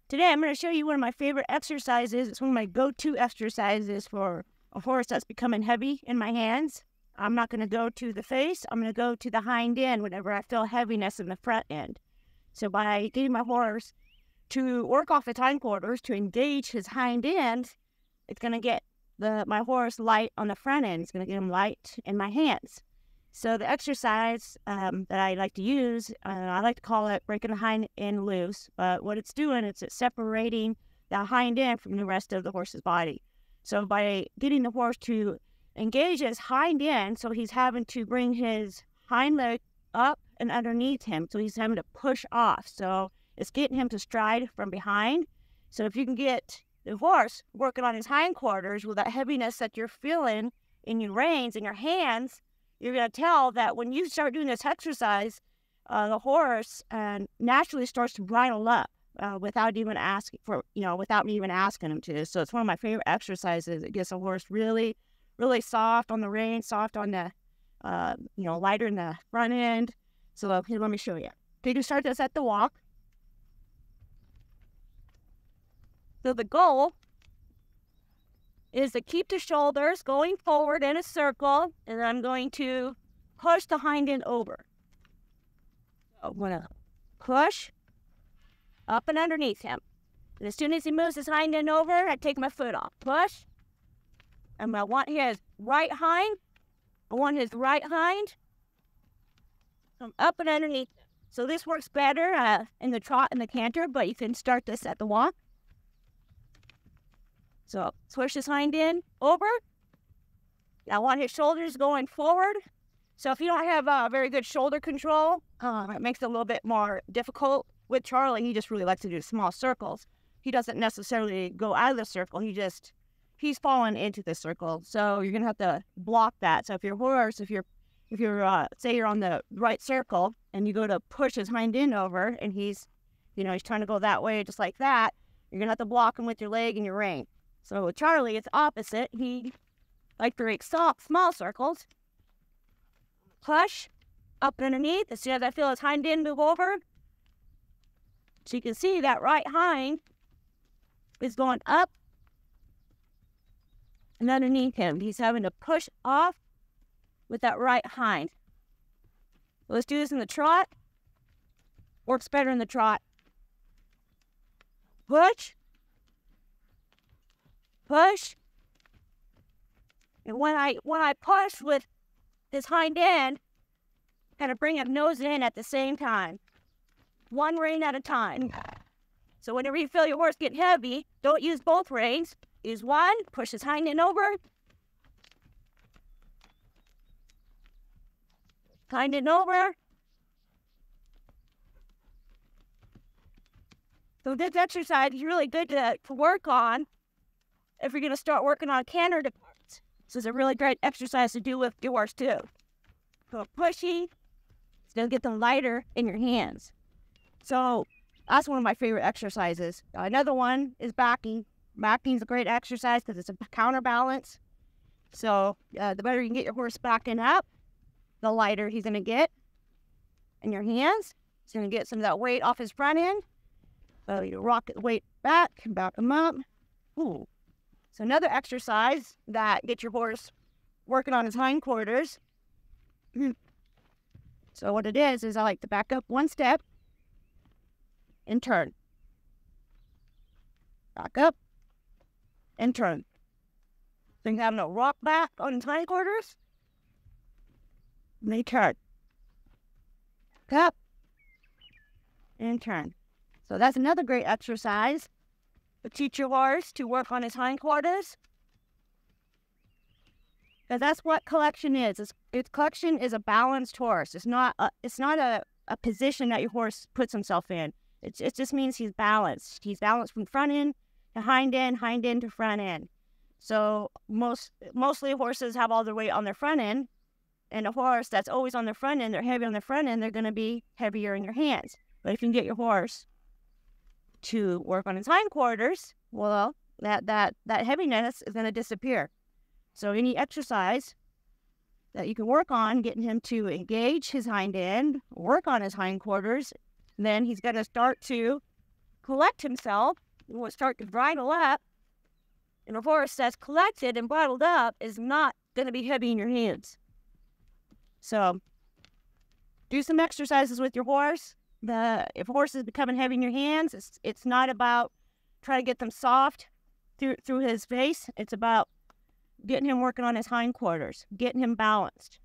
Today I'm going to show you one of my favorite exercises. It's one of my go-to exercises for a horse that's becoming heavy in my hands. I'm not going to go to the face. I'm going to go to the hind end whenever I feel heaviness in the front end. So by getting my horse to work off his hindquarters to engage his hind end, it's going to get my horse light on the front end. It's going to get him light in my hands. So the exercise that I like to use, I like to call it breaking the hind end loose. But what it's doing is it's separating the hind end from the rest of the horse's body. So by getting the horse to engage his hind end, so he's having to bring his hind leg up and underneath him. So he's having to push off. So it's getting him to stride from behind. So if you can get the horse working on his hindquarters with that heaviness that you're feeling in your reins, in your hands, you're going to tell that when you start doing this exercise, the horse naturally starts to bridle up without even asking without me even asking him to. So it's one of my favorite exercises. It gets a horse really, really soft on the reins, soft on the, lighter in the front end. So here, let me show you. Okay, you start this at the walk. So the goal is to keep the shoulders going forward in a circle, and I'm going to push the hind end over. So I'm going to push up and underneath him. And as soon as he moves his hind end over, I take my foot off. Push. And I want his right hind. I want his right hind come up and underneath him. So this works better in the trot and the canter, but you can start this at the walk. So push his hind end over. I want his shoulders going forward. So if you don't have very good shoulder control, it makes it a little bit more difficult. With Charlie, he just really likes to do small circles. He doesn't necessarily go out of the circle. He's fallen into the circle. So you're gonna have to block that. So if your horse, if you're say you're on the right circle and you go to push his hind end over, and he's trying to go that way just like that, you're gonna have to block him with your leg and your rein. So with Charlie, it's opposite. He likes to make small circles. Push up and underneath. As soon as I feel his hind end move over, so you can see that right hind is going up and underneath him. He's having to push off with that right hind. Let's do this in the trot. Works better in the trot. Push. Push. And when I push with his hind end, kind of bring him nose in at the same time. One rein at a time. So whenever you feel your horse get heavy, don't use both reins. Use one, push his hind end over. Hind end over. So this exercise is really good to work on if you're going to start working on canter departs. This is a really great exercise to do with your horse too. So pushy, still get them lighter in your hands. So that's one of my favorite exercises. Another one is backing. Backing is a great exercise because it's a counterbalance. So the better you can get your horse backing up, the lighter he's going to get in your hands. He's going to get some of that weight off his front end. So you rock the weight back him up. Ooh. So another exercise that gets your horse working on his hindquarters. So what it is I like to back up one step and turn. Back up and turn. So you have no rock back on his hindquarters. And they turn. Back up and turn. So that's another great exercise to teach your horse to work on his hindquarters. Because that's what collection is. Collection is a balanced horse. It's not a position that your horse puts himself in. It just means he's balanced. He's balanced from front end to hind end to front end. So mostly horses have all their weight on their front end. And a horse that's always on their front end, they're heavy on their front end, they're going to be heavier in your hands. But if you can get your horse to work on his hindquarters, well, that heaviness is going to disappear. So any exercise that you can work on, getting him to engage his hind end, work on his hindquarters, then he's going to start to collect himself, he will start to bridle up. And a horse that's collected and bridled up is not going to be heavy in your hands. So do some exercises with your horse. If a horse is becoming heavy in your hands, it's not about trying to get them soft through his face. It's about getting him working on his hindquarters, getting him balanced.